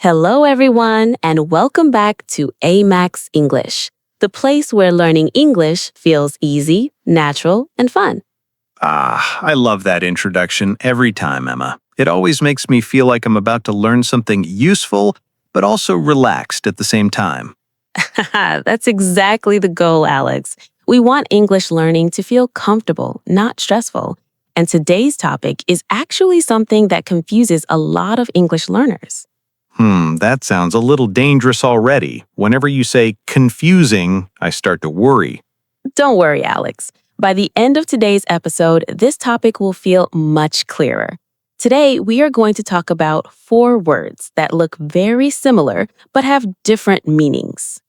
Hello, everyone, and welcome back to AMEX English, the place where learning English feels easy, natural, and fun. I love that introduction every time, Emma. It always makes me feel like I'm about to learn something useful, but also relaxed at the same time. That's exactly the goal, Alex. We want English learning to feel comfortable, not stressful. And today's topic is actually something that confuses a lot of English learners. That sounds a little dangerous already. Whenever you say confusing, I start to worry. Don't worry, Alex. By the end of today's episode, this topic will feel much clearer. Today, we are going to talk about 4 words that look very similar but have different meanings.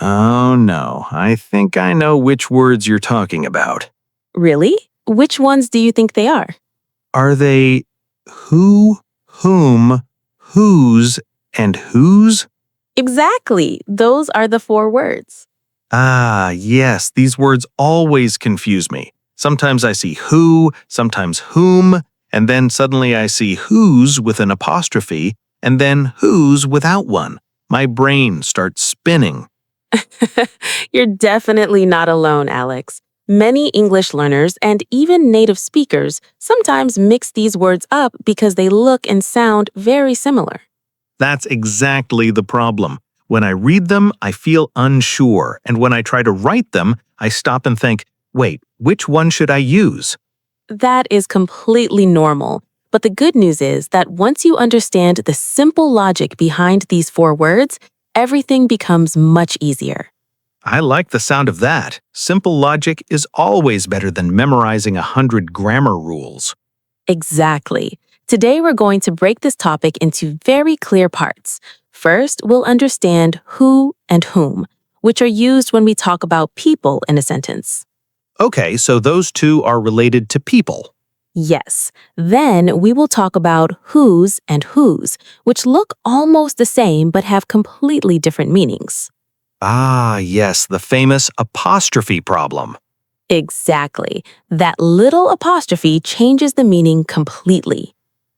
Oh no, I think I know which words you're talking about. Really? Which ones do you think they are? Are they who, whom, whose, and whose? Exactly. Those are the 4 words. Yes, these words always confuse me. Sometimes I see who, sometimes whom, and then suddenly I see whose with an apostrophe, and then whose without one. My brain starts spinning. You're definitely not alone, Alex. Many English learners and even native speakers sometimes mix these words up because they look and sound very similar. That's exactly the problem. When I read them, I feel unsure, and when I try to write them, I stop and think, wait, which one should I use? That is completely normal. But the good news is that once you understand the simple logic behind these 4 words, everything becomes much easier. I like the sound of that. Simple logic is always better than memorizing 100 grammar rules. Exactly. Today, we're going to break this topic into very clear parts. First, we'll understand who and whom, which are used when we talk about people in a sentence. Okay, so those two are related to people. Yes. Then we will talk about whose and whose, which look almost the same but have completely different meanings. Yes, the famous apostrophe problem. Exactly. That little apostrophe changes the meaning completely.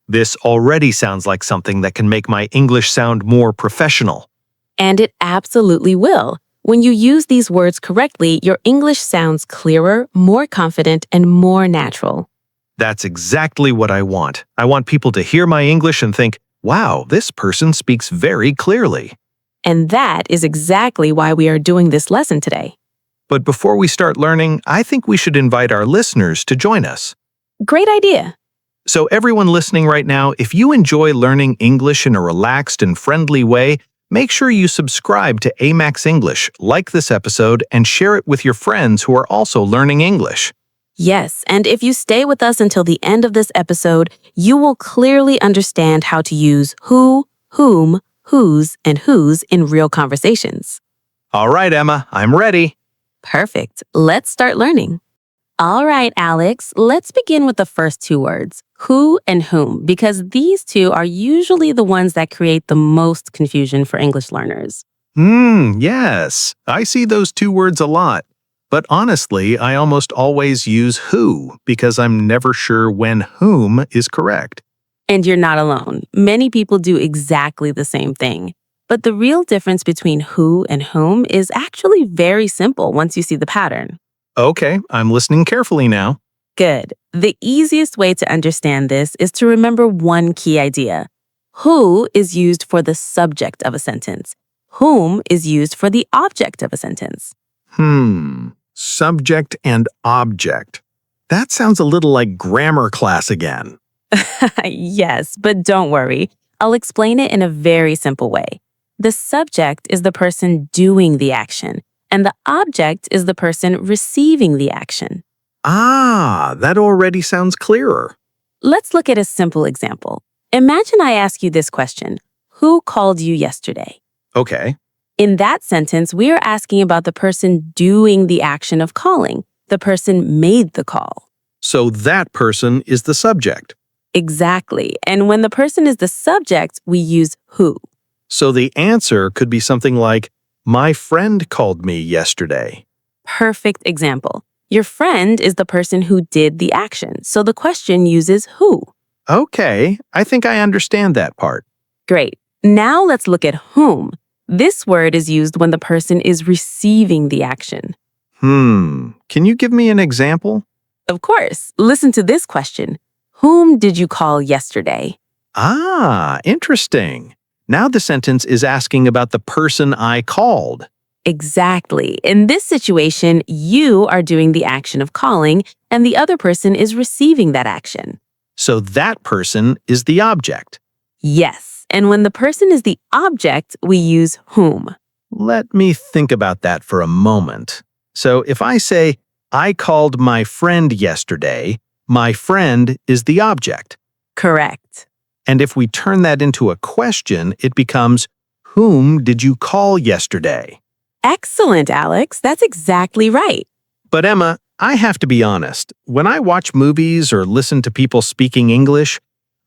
This already sounds like something that can make my English sound more professional. And it absolutely will. When you use these words correctly, your English sounds clearer, more confident, and more natural. That's exactly what I want. I want people to hear my English and think, wow, this person speaks very clearly. And that is exactly why we are doing this lesson today. But before we start learning, I think we should invite our listeners to join us. Great idea. So everyone listening right now, if you enjoy learning English in a relaxed and friendly way, make sure you subscribe to AMEX English, like this episode, and share it with your friends who are also learning English. Yes, and if you stay with us until the end of this episode, you will clearly understand how to use who, whom, whose, and whose in real conversations. All right, Emma, I'm ready. Perfect. Let's start learning. All right, Alex, let's begin with the first 2 words, who and whom, because these 2 are usually the ones that create the most confusion for English learners. Yes, I see those 2 words a lot. But honestly, I almost always use who because I'm never sure when whom is correct. And you're not alone. Many people do exactly the same thing. But the real difference between who and whom is actually very simple once you see the pattern. Okay, I'm listening carefully now. Good. The easiest way to understand this is to remember one key idea. Who is used for the subject of a sentence. Whom is used for the object of a sentence. Subject and object. That sounds a little like grammar class again. Yes, but don't worry. I'll explain it in a very simple way. The subject is the person doing the action, and the object is the person receiving the action. That already sounds clearer. Let's look at a simple example. Imagine I ask you this question, who called you yesterday? Okay. In that sentence, we are asking about the person doing the action of calling. The person made the call. So that person is the subject. Exactly. And when the person is the subject, we use who. So the answer could be something like, my friend called me yesterday. Perfect example. Your friend is the person who did the action, so the question uses who. Okay, I think I understand that part. Great. Now let's look at whom. This word is used when the person is receiving the action. Can you give me an example? Of course, listen to this question. Whom did you call yesterday? Ah, interesting. Now the sentence is asking about the person I called. Exactly. In this situation, you are doing the action of calling, and the other person is receiving that action. So that person is the object. Yes, and when the person is the object, we use whom. Let me think about that for a moment. So if I say, I called my friend yesterday, my friend is the object. Correct. And if we turn that into a question, it becomes, whom did you call yesterday? Excellent, Alex. That's exactly right. But Emma, I have to be honest. When I watch movies or listen to people speaking English,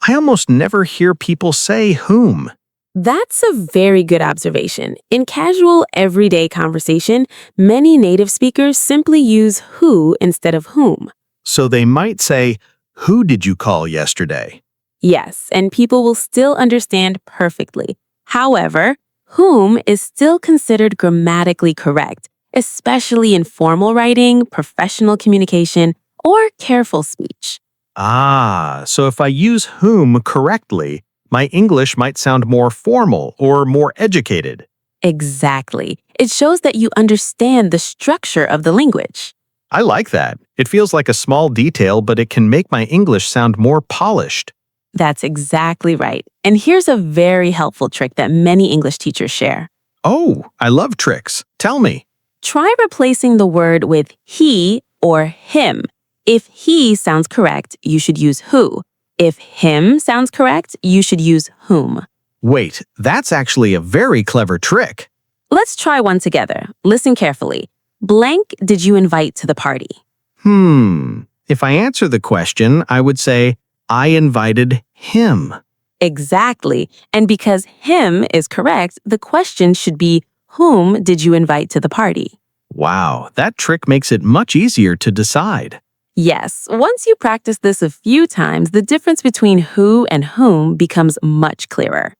I almost never hear people say whom. That's a very good observation. In casual, everyday conversation, many native speakers simply use who instead of whom. So they might say, who did you call yesterday? Yes, and people will still understand perfectly. However, whom is still considered grammatically correct, especially in formal writing, professional communication, or careful speech. Ah, so if I use whom correctly, my English might sound more formal or more educated. Exactly. It shows that you understand the structure of the language. I like that. It feels like a small detail, but it can make my English sound more polished. That's exactly right. And here's a very helpful trick that many English teachers share. Oh, I love tricks. Tell me. Try replacing the word with he or him. If he sounds correct, you should use who. If him sounds correct, you should use whom. Wait, that's actually a very clever trick. Let's try one together. Listen carefully. Blank did you invite to the party? If I answer the question, I would say, I invited him. Exactly. And because him is correct, the question should be, whom did you invite to the party? Wow, that trick makes it much easier to decide. Yes, once you practice this a few times, the difference between who and whom becomes much clearer.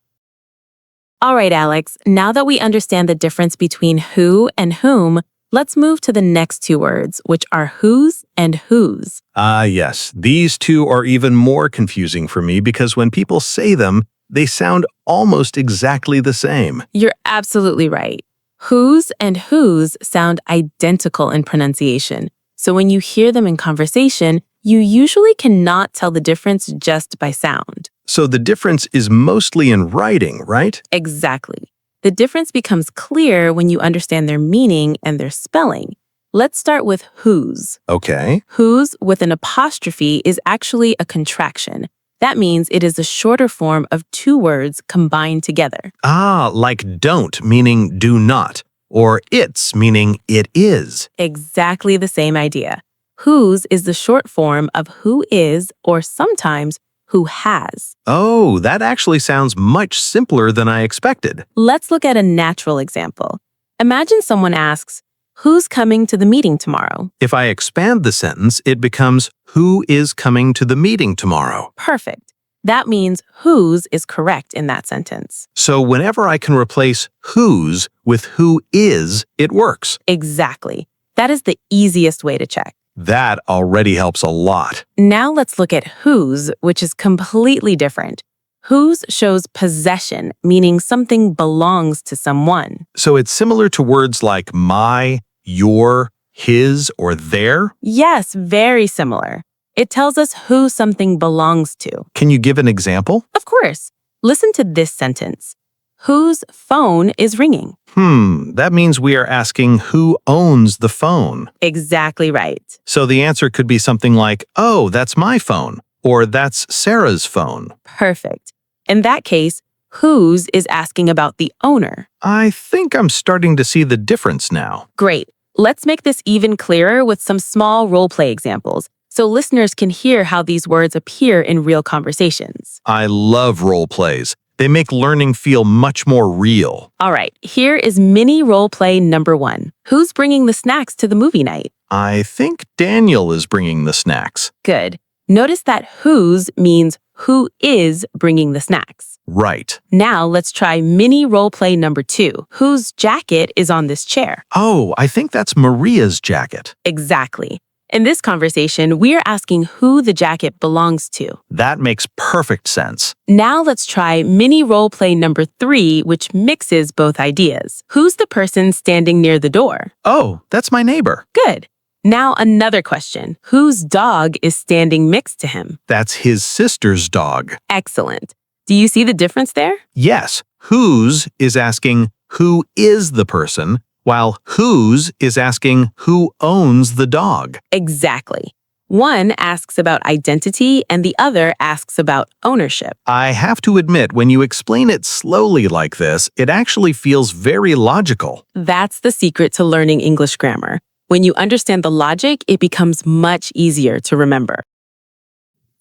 All right, Alex, now that we understand the difference between who and whom, let's move to the next two words, which are whose and whose. Yes, these two are even more confusing for me because when people say them, they sound almost exactly the same. You're absolutely right. Whose and whose sound identical in pronunciation. So when you hear them in conversation, you usually cannot tell the difference just by sound. So the difference is mostly in writing, right? Exactly. The difference becomes clear when you understand their meaning and their spelling. Let's start with whose. Okay. Whose with an apostrophe is actually a contraction. That means it is a shorter form of two words combined together. Ah, like don't, meaning do not, or it's, meaning it is. Exactly the same idea. Whose is the short form of who is, or sometimes who has. Oh, that actually sounds much simpler than I expected. Let's look at a natural example. Imagine someone asks, who's coming to the meeting tomorrow? If I expand the sentence, it becomes who is coming to the meeting tomorrow. Perfect. That means whose is correct in that sentence. So whenever I can replace whose with who is, it works. Exactly. That is the easiest way to check. That already helps a lot. Now let's look at whose, which is completely different. Whose shows possession, meaning something belongs to someone. So it's similar to words like my, your, his, or their. Yes, very similar. It tells us who something belongs to. Can you give an example? Of course. Listen to this sentence. Whose phone is ringing? That means we are asking who owns the phone. Exactly right. So the answer could be something like, oh, that's my phone, or that's Sarah's phone. Perfect. In that case, whose is asking about the owner. I think I'm starting to see the difference now. Great. Let's make this even clearer with some small role-play examples, so listeners can hear how these words appear in real conversations. I love role plays. They make learning feel much more real. All right, here is mini role-play number 1. Who's bringing the snacks to the movie night? I think Daniel is bringing the snacks. Good. Notice that whose means who is bringing the snacks. Right. Now let's try mini role play number 2. Whose jacket is on this chair? Oh, I think that's Maria's jacket. Exactly. In this conversation, we're asking who the jacket belongs to. That makes perfect sense. Now let's try mini role play number 3, which mixes both ideas. Who's the person standing near the door? Oh, that's my neighbor. Good. Now another question. Whose dog is standing next to him? That's his sister's dog. Excellent. Do you see the difference there? Yes, whose is asking who is the person, while whose is asking who owns the dog. Exactly. One asks about identity and the other asks about ownership. I have to admit, when you explain it slowly like this, it actually feels very logical. That's the secret to learning English grammar. When you understand the logic, it becomes much easier to remember.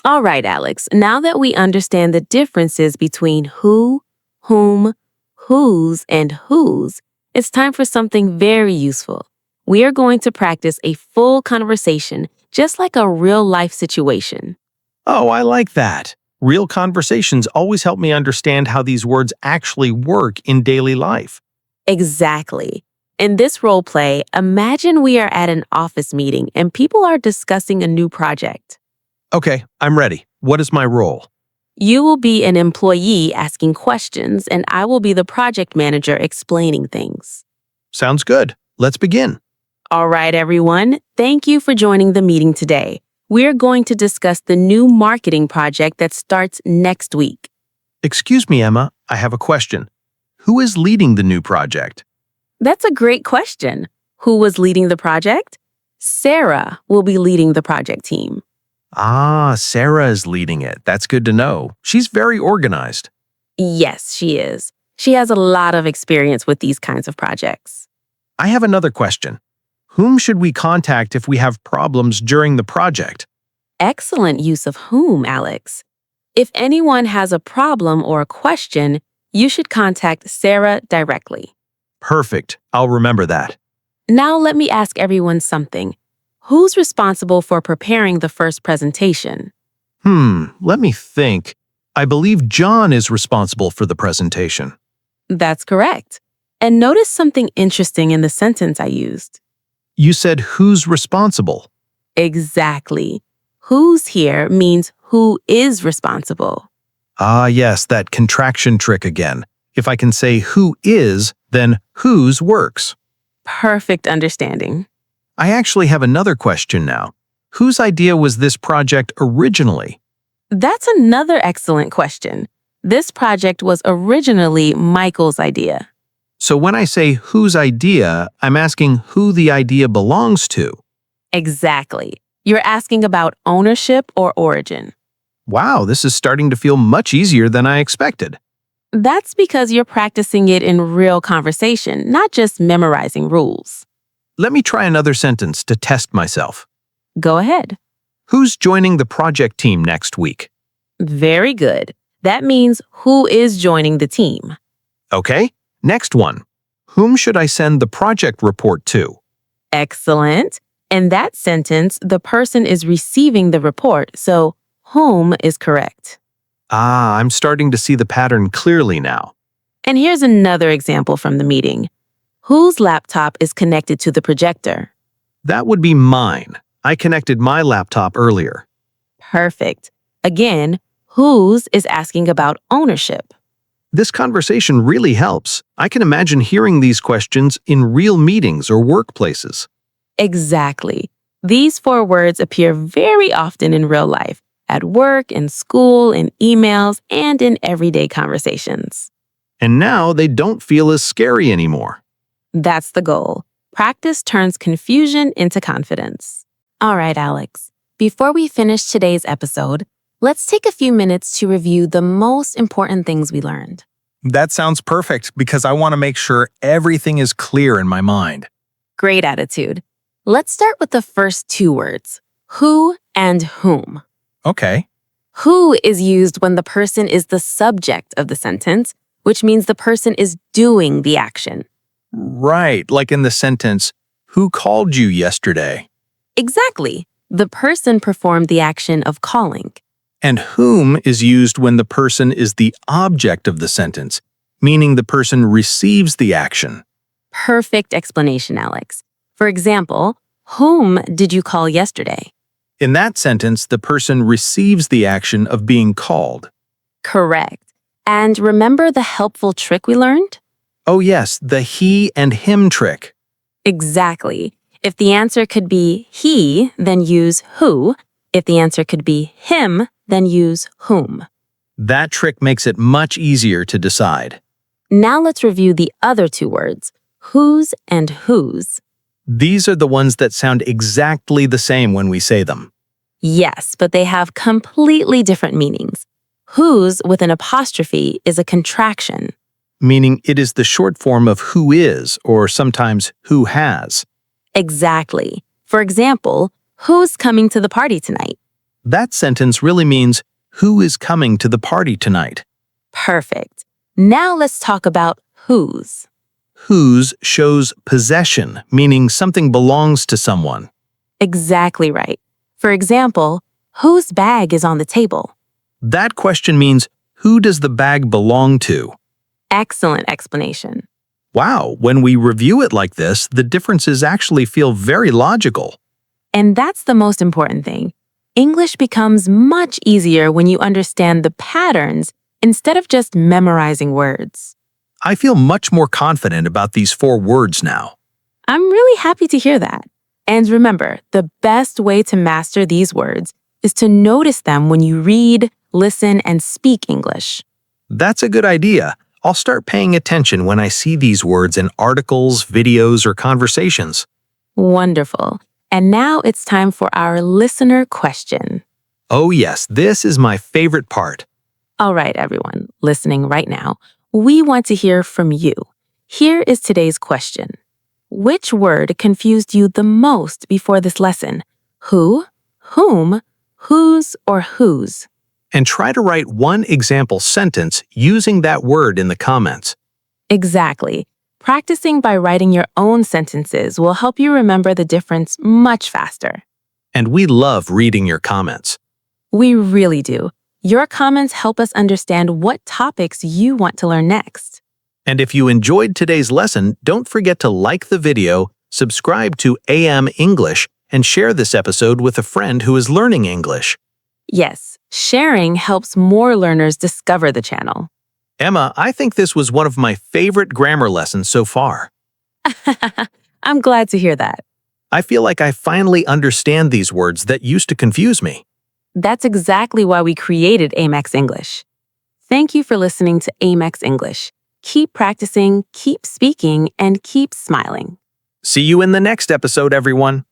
All right, Alex, now that we understand the differences between who, whom, whose, and whose, it's time for something very useful. We are going to practice a full conversation, just like a real-life situation. Oh, I like that. Real conversations always help me understand how these words actually work in daily life. Exactly. In this role play, imagine we are at an office meeting and people are discussing a new project. Okay, I'm ready. What is my role? You will be an employee asking questions, and I will be the project manager explaining things. Sounds good. Let's begin. All right, everyone. Thank you for joining the meeting today. We're going to discuss the new marketing project that starts next week. Excuse me, Emma. I have a question. Who is leading the new project? That's a great question. Who was leading the project? Sarah will be leading the project team. Ah, Sarah is leading it. That's good to know. She's very organized. Yes, she is. She has a lot of experience with these kinds of projects. I have another question. Whom should we contact if we have problems during the project? Excellent use of whom, Alex. If anyone has a problem or a question, you should contact Sarah directly. Perfect. I'll remember that. Now let me ask everyone something. Who's responsible for preparing the first presentation? Let me think. I believe John is responsible for the presentation. That's correct. And notice something interesting in the sentence I used. You said who's responsible. Exactly. Who's here means who is responsible. Ah, yes, that contraction trick again. If I can say who is, then whose works. Perfect understanding. I actually have another question now. Whose idea was this project originally? That's another excellent question. This project was originally Michael's idea. So when I say whose idea, I'm asking who the idea belongs to. Exactly. You're asking about ownership or origin. Wow, this is starting to feel much easier than I expected. That's because you're practicing it in real conversation, not just memorizing rules. Let me try another sentence to test myself. Go ahead. Who's joining the project team next week? Very good. That means who is joining the team. Okay, next one. Whom should I send the project report to? Excellent. In that sentence, the person is receiving the report, so whom is correct. Ah, I'm starting to see the pattern clearly now. And here's another example from the meeting. Whose laptop is connected to the projector? That would be mine. I connected my laptop earlier. Perfect. Again, whose is asking about ownership. This conversation really helps. I can imagine hearing these questions in real meetings or workplaces. Exactly. These 4 words appear very often in real life, at work, in school, in emails, and in everyday conversations. And now they don't feel as scary anymore. That's the goal. Practice turns confusion into confidence. All right, Alex. Before we finish today's episode, let's take a few minutes to review the most important things we learned. That sounds perfect because I want to make sure everything is clear in my mind. Great attitude. Let's start with the first 2 words, who and whom. Okay. Who is used when the person is the subject of the sentence, which means the person is doing the action. Right, like in the sentence, who called you yesterday? Exactly. The person performed the action of calling. And whom is used when the person is the object of the sentence, meaning the person receives the action. Perfect explanation, Alex. For example, whom did you call yesterday? In that sentence, the person receives the action of being called. Correct. And remember the helpful trick we learned? Oh yes, the he and him trick. Exactly. If the answer could be he, then use who. If the answer could be him, then use whom. That trick makes it much easier to decide. Now let's review the other two words, whose and whose. These are the ones that sound exactly the same when we say them. Yes, but they have completely different meanings. Whose with an apostrophe is a contraction. Meaning it is the short form of who is, or sometimes who has. Exactly. For example, who's coming to the party tonight? That sentence really means who is coming to the party tonight. Perfect. Now let's talk about whose. Whose shows possession, meaning something belongs to someone. Exactly right. For example, whose bag is on the table? That question means who does the bag belong to? Excellent explanation. Wow, when we review it like this, the differences actually feel very logical. And that's the most important thing. English becomes much easier when you understand the patterns instead of just memorizing words. I feel much more confident about these 4 words now. I'm really happy to hear that. And remember, the best way to master these words is to notice them when you read, listen, and speak English. That's a good idea. I'll start paying attention when I see these words in articles, videos, or conversations. Wonderful. And now it's time for our listener question. Oh yes, this is my favorite part. All right, everyone, listening right now, we want to hear from you. Here is today's question. Which word confused you the most before this lesson? Who, whom, whose, or whose? And try to write one example sentence using that word in the comments. Exactly. Practicing by writing your own sentences will help you remember the difference much faster. And we love reading your comments. We really do. Your comments help us understand what topics you want to learn next. And if you enjoyed today's lesson, don't forget to like the video, subscribe to AM English, and share this episode with a friend who is learning English. Yes, sharing helps more learners discover the channel. Emma, I think this was one of my favorite grammar lessons so far. I'm glad to hear that. I feel like I finally understand these words that used to confuse me. That's exactly why we created AMEX English. Thank you for listening to AMEX English. Keep practicing, keep speaking, and keep smiling. See you in the next episode, everyone.